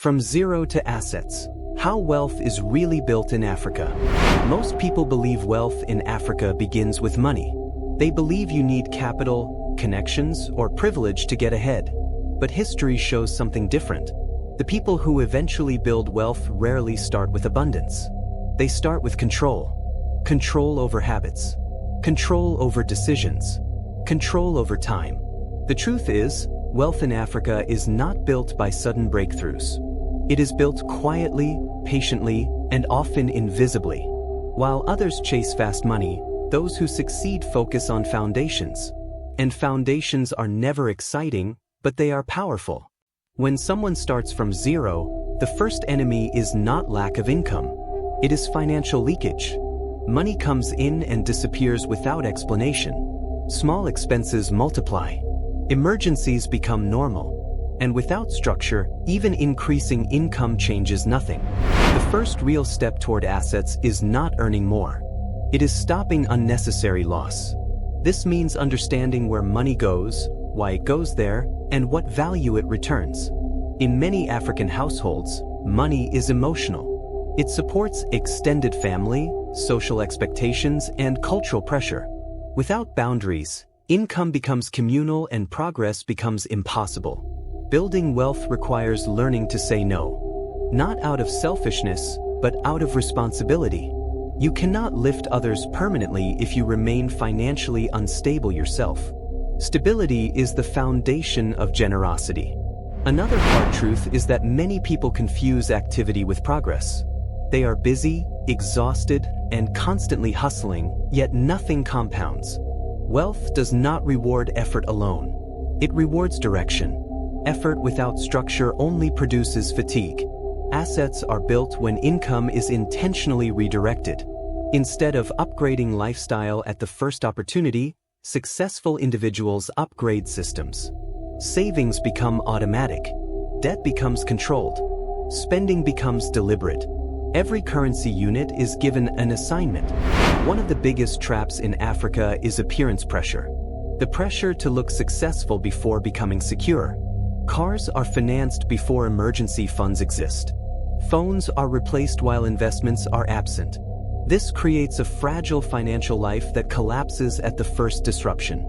From zero to assets. How wealth is really built in Africa. Most people believe wealth in Africa begins with money. They believe you need capital, connections, or privilege to get ahead. But history shows something different. The people who eventually build wealth rarely start with abundance. They start with control. Control over habits. Control over decisions. Control over time. The truth is, wealth in Africa is not built by sudden breakthroughs. It is built quietly, patiently, and often invisibly. While others chase fast money, those who succeed focus on foundations. And foundations are never exciting, but they are powerful. When someone starts from zero, the first enemy is not lack of income. It is financial leakage. Money comes in and disappears without explanation. Small expenses multiply. Emergencies become normal. And without structure, even increasing income changes nothing. The first real step toward assets is not earning more. It is stopping unnecessary loss. This means understanding where money goes, why it goes there, and what value it returns. In many African households, money is emotional. It supports extended family, social expectations, and cultural pressure. Without boundaries, income becomes communal and progress becomes impossible. Building wealth requires learning to say no. Not out of selfishness, but out of responsibility. You cannot lift others permanently if you remain financially unstable yourself. Stability is the foundation of generosity. Another hard truth is that many people confuse activity with progress. They are busy, exhausted, and constantly hustling, yet nothing compounds. Wealth does not reward effort alone. It rewards direction. Effort without structure only produces fatigue. Assets are built when income is intentionally redirected. Instead of upgrading lifestyle at the first opportunity, successful individuals upgrade systems. Savings become automatic. Debt becomes controlled. Spending becomes deliberate. Every currency unit is given an assignment. One of the biggest traps in Africa is appearance pressure. The pressure to look successful before becoming secure. Cars are financed before emergency funds exist. Phones are replaced while investments are absent. This creates a fragile financial life that collapses at the first disruption.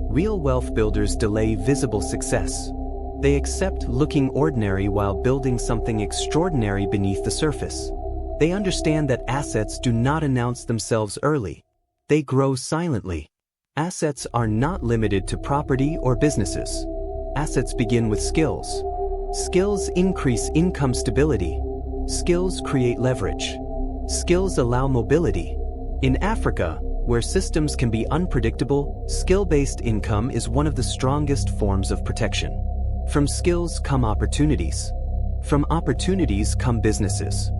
Real wealth builders delay visible success. They accept looking ordinary while building something extraordinary beneath the surface. They understand that assets do not announce themselves early. They grow silently. Assets are not limited to property or businesses. Assets begin with skills. Skills increase income stability. Skills create leverage. Skills allow mobility. In Africa, where systems can be unpredictable, skill-based income is one of the strongest forms of protection. From skills come opportunities. From opportunities come businesses.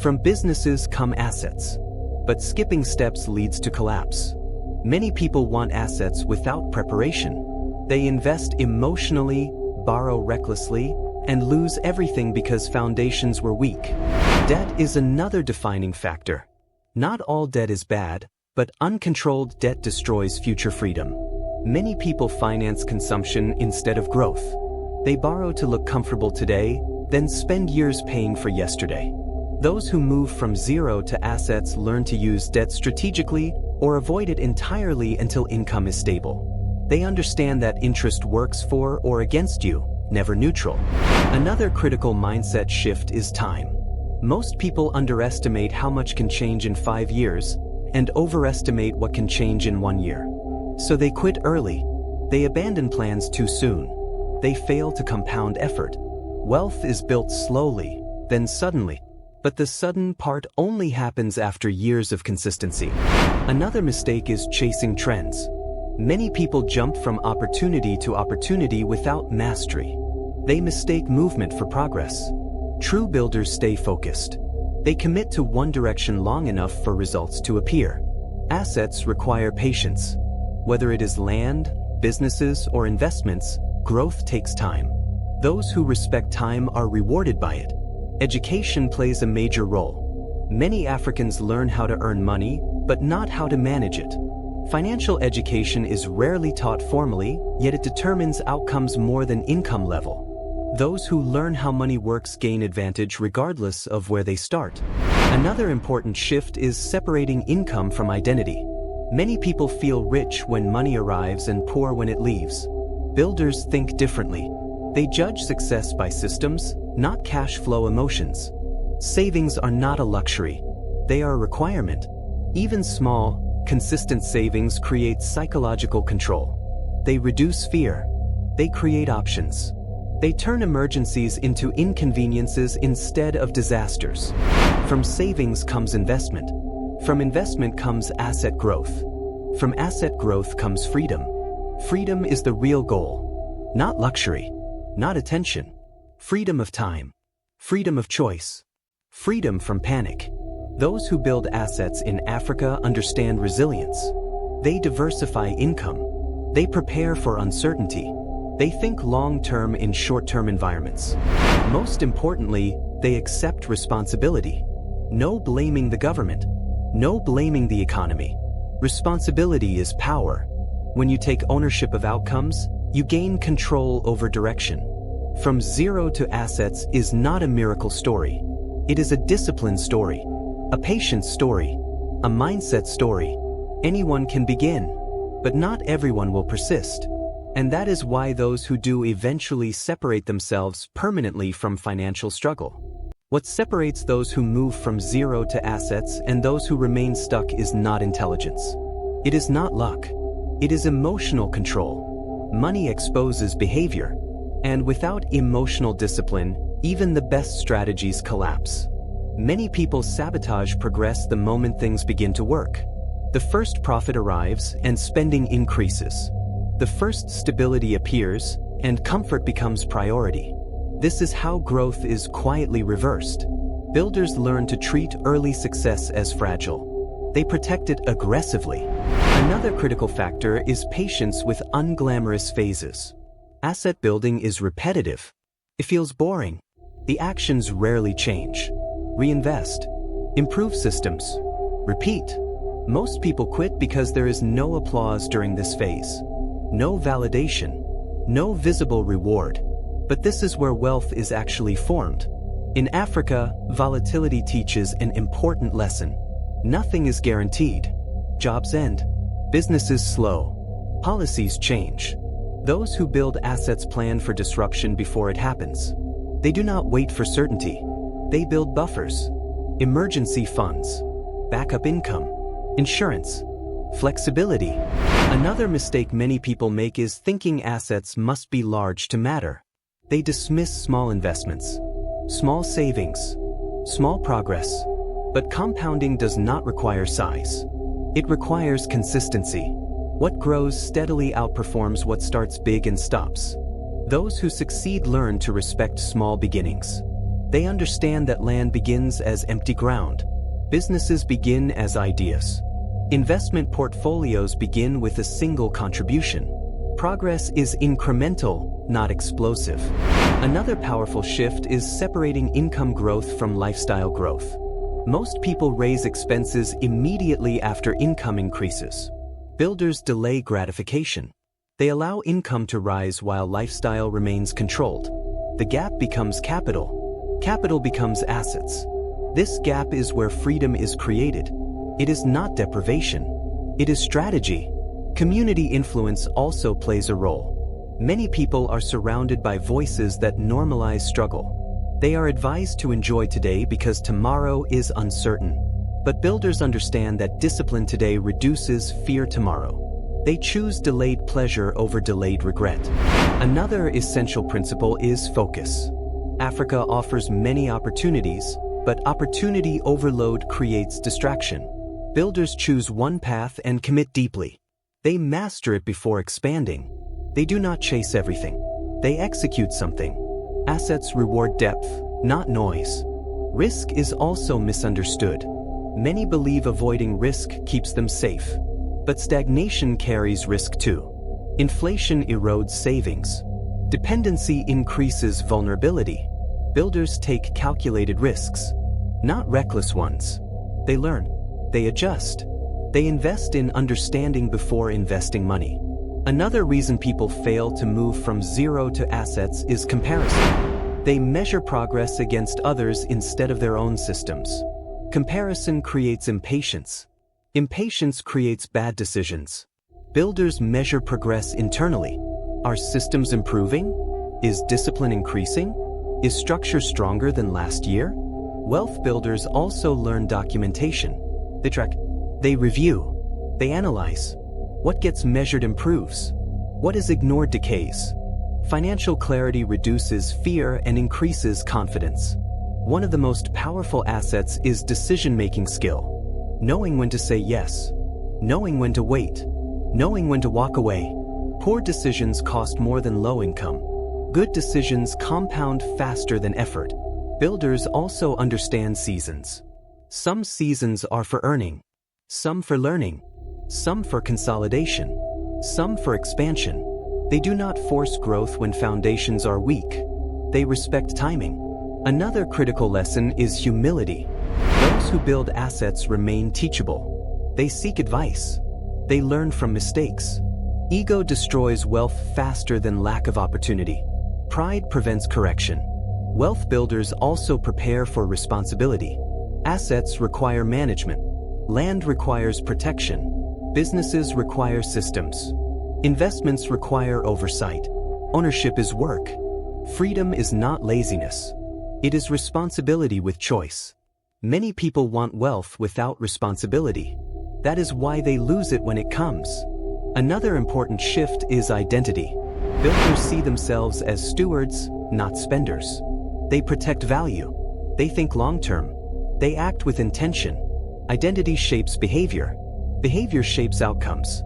From businesses come assets. But skipping steps leads to collapse. Many people want assets without preparation. They invest emotionally, borrow recklessly, and lose everything because foundations were weak. Debt is another defining factor. Not all debt is bad, but uncontrolled debt destroys future freedom. Many people finance consumption instead of growth. They borrow to look comfortable today, then spend years paying for yesterday. Those who move from zero to assets learn to use debt strategically or avoid it entirely until income is stable. They understand that interest works for or against you, never neutral. Another critical mindset shift is time. Most people underestimate how much can change in 5 years and overestimate what can change in 1 year. So they quit early. They abandon plans too soon. They fail to compound effort. Wealth is built slowly, then suddenly. But the sudden part only happens after years of consistency. Another mistake is chasing trends. Many people jump from opportunity to opportunity without mastery. They mistake movement for progress. True builders stay focused. They commit to one direction long enough for results to appear. Assets require patience. Whether it is land, businesses, or investments, growth takes time. Those who respect time are rewarded by it. Education plays a major role. Many Africans learn how to earn money, but not how to manage it. Financial education is rarely taught formally, yet it determines outcomes more than income level. Those who learn how money works gain advantage regardless of where they start. Another important shift is separating income from identity. Many people feel rich when money arrives and poor when it leaves. Builders think differently. They judge success by systems, not cash flow emotions. Savings are not a luxury. They are a requirement. Even small, consistent savings create psychological control. They reduce fear. They create options. They turn emergencies into inconveniences instead of disasters. From savings comes investment. From investment comes asset growth. From asset growth comes freedom. Freedom is the real goal. Not luxury. Not attention. Freedom of time. Freedom of choice. Freedom from panic. Those who build assets in Africa understand resilience. They diversify income. They prepare for uncertainty. They think long-term in short-term environments. Most importantly, they accept responsibility. No blaming the government. No blaming the economy. Responsibility is power. When you take ownership of outcomes, you gain control over direction. From zero to assets is not a miracle story. It is a discipline story, a patience story, a mindset story. Anyone can begin, but not everyone will persist. And that is why those who do eventually separate themselves permanently from financial struggle. What separates those who move from zero to assets and those who remain stuck is not intelligence. It is not luck. It is emotional control. Money exposes behavior. And without emotional discipline, even the best strategies collapse. Many people sabotage progress the moment things begin to work. The first profit arrives and spending increases. The first stability appears and comfort becomes priority. This is how growth is quietly reversed. Builders learn to treat early success as fragile. They protect it aggressively. Another critical factor is patience with unglamorous phases. Asset building is repetitive. It feels boring. The actions rarely change. Reinvest. Improve systems. Repeat. Most people quit because there is no applause during this phase. No validation. No visible reward. But this is where wealth is actually formed. In Africa, volatility teaches an important lesson. Nothing is guaranteed. Jobs end. Businesses slow. Policies change. Those who build assets plan for disruption before it happens. They do not wait for certainty. They build buffers. Emergency funds. Backup income. Insurance. Flexibility. Another mistake many people make is thinking assets must be large to matter. They dismiss small investments, small savings, small progress. But compounding does not require size. It requires consistency. What grows steadily outperforms what starts big and stops. Those who succeed learn to respect small beginnings. They understand that land begins as empty ground. Businesses begin as ideas. Investment portfolios begin with a single contribution. Progress is incremental, not explosive. Another powerful shift is separating income growth from lifestyle growth. Most people raise expenses immediately after income increases. Builders delay gratification. They allow income to rise while lifestyle remains controlled. The gap becomes capital. Capital becomes assets. This gap is where freedom is created. It is not deprivation. It is strategy. Community influence also plays a role. Many people are surrounded by voices that normalize struggle. They are advised to enjoy today because tomorrow is uncertain. But builders understand that discipline today reduces fear tomorrow. They choose delayed pleasure over delayed regret. Another essential principle is focus. Africa offers many opportunities, but opportunity overload creates distraction. Builders choose one path and commit deeply. They master it before expanding. They do not chase everything. They execute something. Assets reward depth, not noise. Risk is also misunderstood. Many believe avoiding risk keeps them safe. But stagnation carries risk too. Inflation erodes savings. Dependency increases vulnerability. Builders take calculated risks, not reckless ones. They learn. They adjust. They invest in understanding before investing money. Another reason people fail to move from zero to assets is comparison. They measure progress against others instead of their own systems. Comparison creates impatience. Impatience creates bad decisions. Builders measure progress internally. Are systems improving? Is discipline increasing? Is structure stronger than last year? Wealth builders also learn documentation. They track, they review, they analyze. What gets measured improves. What is ignored decays. Financial clarity reduces fear and increases confidence. One of the most powerful assets is decision-making skill. Knowing when to say yes. Knowing when to wait. Knowing when to walk away. Poor decisions cost more than low income. Good decisions compound faster than effort. Builders also understand seasons. Some seasons are for earning, some for learning, some for consolidation, some for expansion. They do not force growth when foundations are weak. They respect timing. Another critical lesson is humility. Those who build assets remain teachable. They seek advice. They learn from mistakes. Ego destroys wealth faster than lack of opportunity. Pride prevents correction. Wealth builders also prepare for responsibility. Assets require management. Land requires protection. Businesses require systems. Investments require oversight. Ownership is work. Freedom is not laziness. It is responsibility with choice. Many people want wealth without responsibility. That is why they lose it when it comes. Another important shift is identity. Builders see themselves as stewards, not spenders. They protect value. They think long-term. They act with intention. Identity shapes behavior. Behavior shapes outcomes.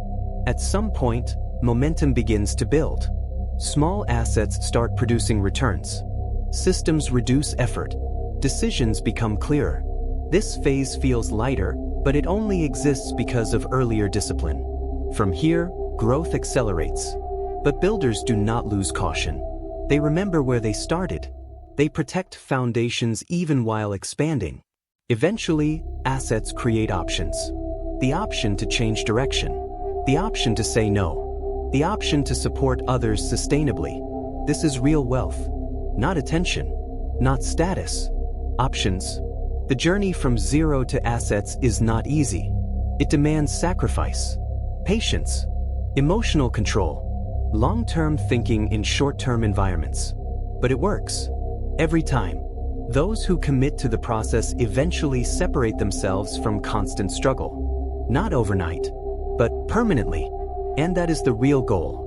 At some point, momentum begins to build. Small assets start producing returns. Systems reduce effort. Decisions become clearer. This phase feels lighter, but it only exists because of earlier discipline. From here, growth accelerates. But builders do not lose caution. They remember where they started. They protect foundations even while expanding. Eventually, assets create options. The option to change direction. The option to say no. The option to support others sustainably. This is real wealth. Not attention. Not status. Options. The journey from zero to assets is not easy. It demands sacrifice, patience, emotional control, long-term thinking in short-term environments. But it works. Every time. Those who commit to the process eventually separate themselves from constant struggle. Not overnight, but permanently. And that is the real goal.